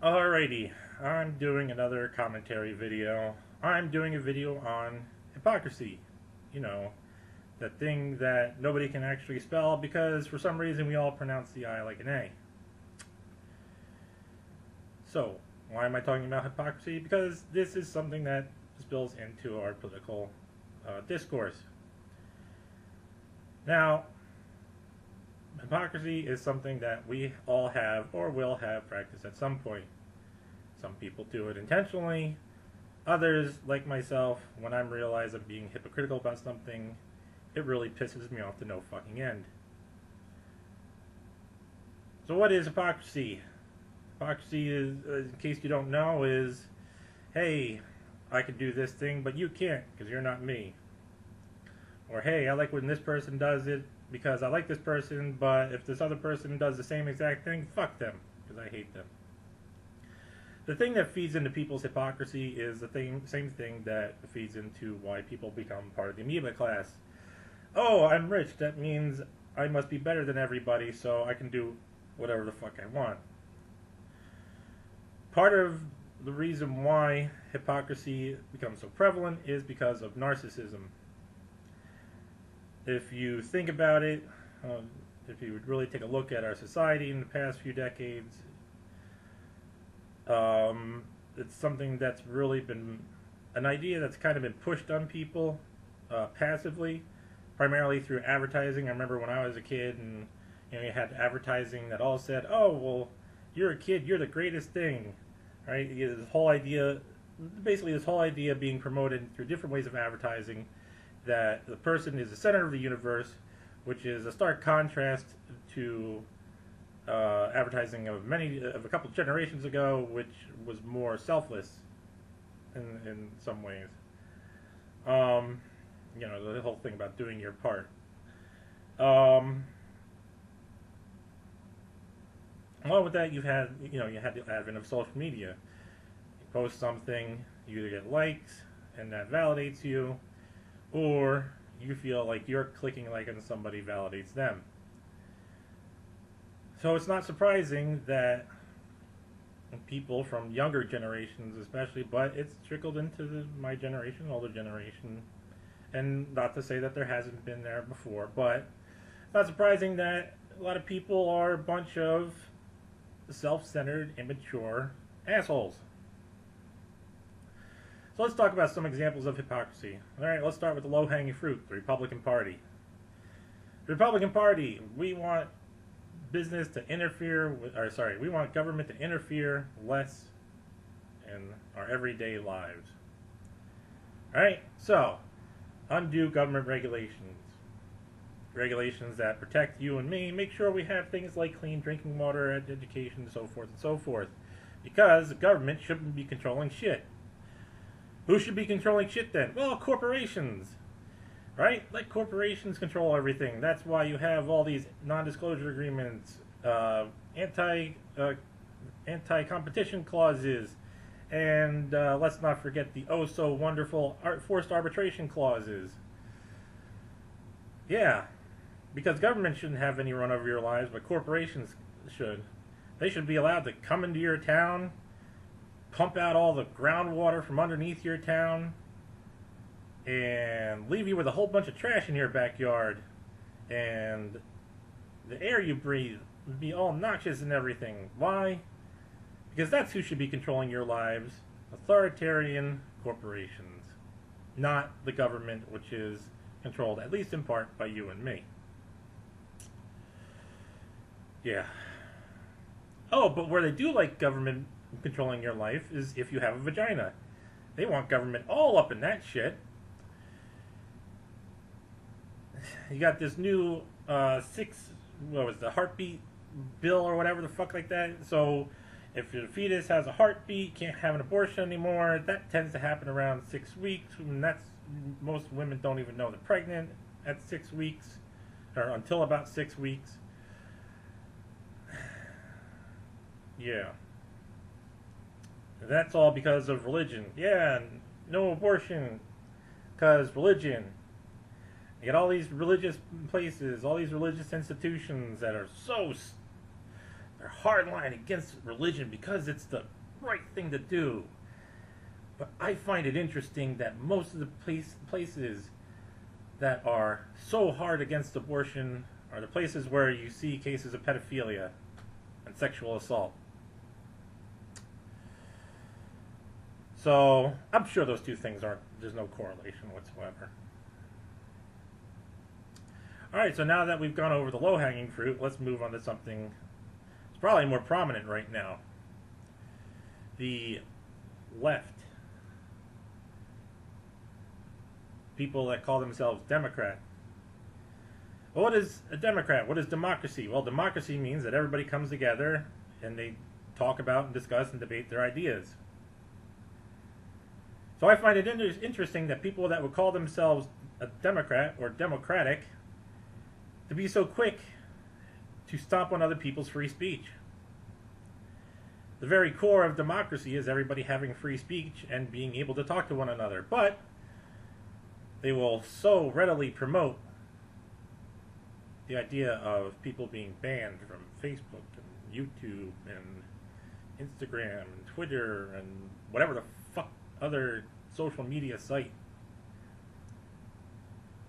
Alrighty, I'm doing another commentary video. I'm doing a video on hypocrisy. You know, the thing that nobody can actually spell because for some reason we all pronounce the I like an A. So, why am I talking about hypocrisy? Because this is something that spills into our political discourse. Now, hypocrisy is something that we all have or will have practiced at some point. Some people do it intentionally. Others, like myself, when I realize I'm being hypocritical about something, it really pisses me off to no fucking end. So what is hypocrisy? Hypocrisy is, in case you don't know, is, hey, I can do this thing, but you can't because you're not me. Or, hey, I like when this person does it because I like this person, but if this other person does the same exact thing, fuck them because I hate them. The thing that feeds into people's hypocrisy is the same thing that feeds into why people become part of the amoeba class. Oh, I'm rich. That means I must be better than everybody, so I can do whatever the fuck I want. Part of the reason why hypocrisy becomes so prevalent is because of narcissism. If you think about it, if you would really take a look at our society in the past few decades, it's something that's really been an idea that's kind of been pushed on people passively, primarily through advertising. I remember when I was a kid, and you had advertising that all said, "Oh, well, you're a kid, you're the greatest thing," right? This whole idea, basically, this whole idea being promoted through different ways of advertising, that the person is the center of the universe, which is a stark contrast to advertising of a couple of generations ago, which was more selfless in some ways. The whole thing about doing your part. Along with that, you had the advent of social media. You post something, you either get likes, and that validates you, or you feel like you're clicking like on somebody validates them. So it's not surprising that people from younger generations especially, but it's trickled into my generation, older generation, and not to say that there hasn't been there before, but it's not surprising that a lot of people are a bunch of self-centered, immature assholes. So let's talk about some examples of hypocrisy. Alright, let's start with the low-hanging fruit, the Republican Party. The Republican Party, we want business to interfere with, we want government to interfere less in our everyday lives. Alright, so, undo government regulations. Regulations that protect you and me, make sure we have things like clean drinking water, education, so forth and so forth. Because the government shouldn't be controlling shit. Who should be controlling shit then? Well, corporations. Right? Let corporations control everything. That's why you have all these non-disclosure agreements, anti-competition clauses, and let's not forget the oh-so-wonderful forced arbitration clauses. Yeah, because government shouldn't have any run over your lives, but corporations should. They should be allowed to come into your town, pump out all the groundwater from underneath your town, and leave you with a whole bunch of trash in your backyard, and the air you breathe would be all noxious and everything. Why? Because that's who should be controlling your lives. Authoritarian corporations, not the government, which is controlled, at least in part, by you and me. Yeah. Oh, but where they do like government controlling your life is if you have a vagina. They want government all up in that shit. You got this new heartbeat bill or whatever the fuck like that. So if your fetus has a heartbeat, can't have an abortion anymore. That tends to happen around 6 weeks, and most women don't even know they're pregnant at 6 weeks, or until about 6 weeks. Yeah. That's all because of religion. Yeah, no abortion because religion. You got all these religious places, all these religious institutions that are are hardline against religion because it's the right thing to do. But I find it interesting that most of the places that are so hard against abortion are the places where you see cases of pedophilia and sexual assault. So I'm sure those two things there's no correlation whatsoever. Alright, so now that we've gone over the low-hanging fruit, let's move on to something that's probably more prominent right now. The left. People that call themselves Democrat. Well, what is a Democrat? What is democracy? Well, democracy means that everybody comes together and they talk about and discuss and debate their ideas. So I find it interesting that people that would call themselves a Democrat or democratic to be so quick to stomp on other people's free speech. The very core of democracy is everybody having free speech and being able to talk to one another. But they will so readily promote the idea of people being banned from Facebook and YouTube and Instagram and Twitter and whatever the fuck other social media site.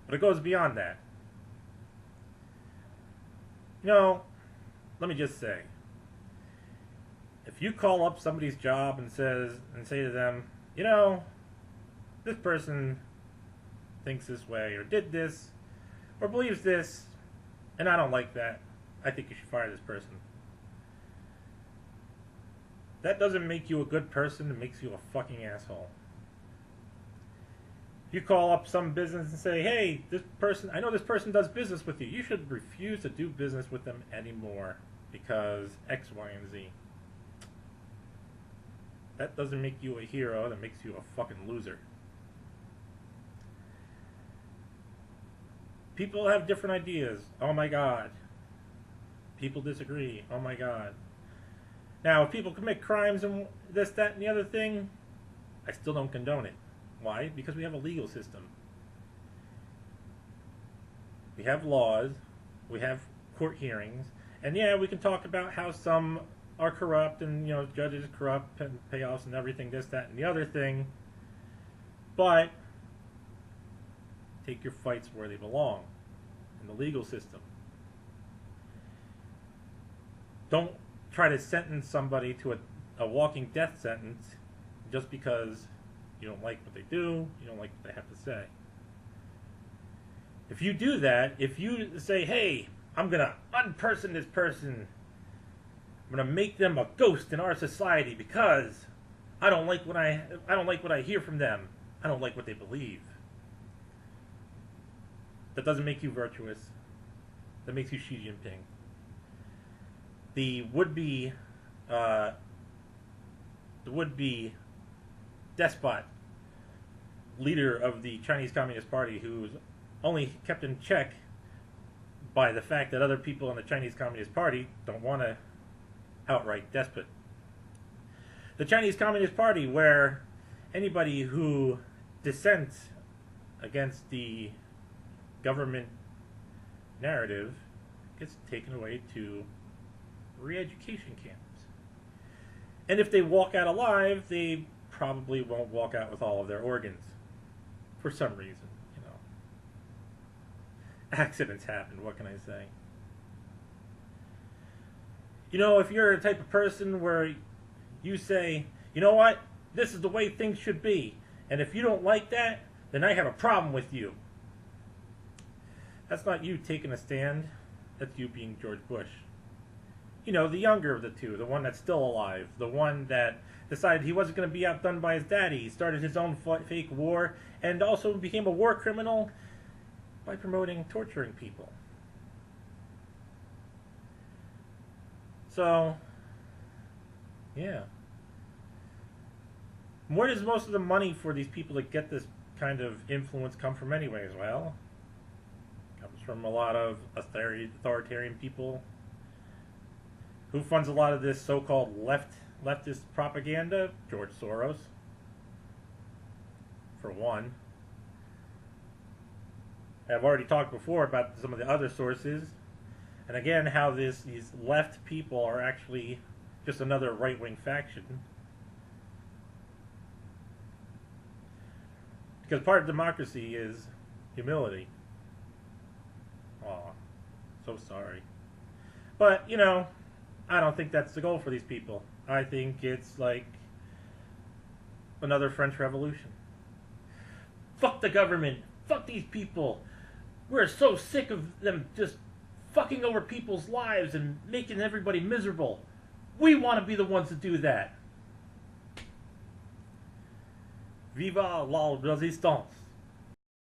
But it goes beyond that. You know, let me just say, if you call up somebody's job and say to them, you know, this person thinks this way or did this or believes this and I don't like that, I think you should fire this person. That doesn't make you a good person, it makes you a fucking asshole. You call up some business and say, hey, this person, I know this person does business with you. You should refuse to do business with them anymore because X, Y, and Z. That doesn't make you a hero, that makes you a fucking loser. People have different ideas. Oh my God. People disagree. Oh my God. Now, if people commit crimes and this, that, and the other thing, I still don't condone it. Why? Because we have a legal system. We have laws. We have court hearings. And yeah, we can talk about how some are corrupt and, you know, judges are corrupt and payoffs and everything, this, that, and the other thing. But take your fights where they belong, in the legal system. Don't try to sentence somebody to a walking death sentence just because you don't like what they do, you don't like what they have to say. If you do that, if you say, hey, I'm going to unperson this person, I'm going to make them a ghost in our society because I don't like what I hear from them. I don't like what they believe. That doesn't make you virtuous. That makes you Xi Jinping. The would-be despot leader of the Chinese Communist Party, who's only kept in check by the fact that other people in the Chinese Communist Party don't want to outright despot. The Chinese Communist Party, where anybody who dissents against the government narrative gets taken away to re-education camps. And if they walk out alive, they probably won't walk out with all of their organs. For some reason, you know. Accidents happen, what can I say? You know, if you're a type of person where you say, you know what, this is the way things should be, and if you don't like that, then I have a problem with you. That's not you taking a stand, that's you being George Bush. You know, the younger of the two, the one that's still alive, the one that decided he wasn't going to be outdone by his daddy. He started his own fake war and also became a war criminal by promoting torturing people. So, yeah. Where does most of the money for these people that get this kind of influence come from anyways? Well, it comes from a lot of authoritarian people. Who funds a lot of this so-called leftist propaganda? George Soros, for one. I've already talked before about some of the other sources. And again, how these left people are actually just another right-wing faction. Because part of democracy is humility. Aw, so sorry. But, you know, I don't think that's the goal for these people. I think it's like another French Revolution. Fuck the government. Fuck these people. We're so sick of them just fucking over people's lives and making everybody miserable. We want to be the ones to do that. Viva la résistance.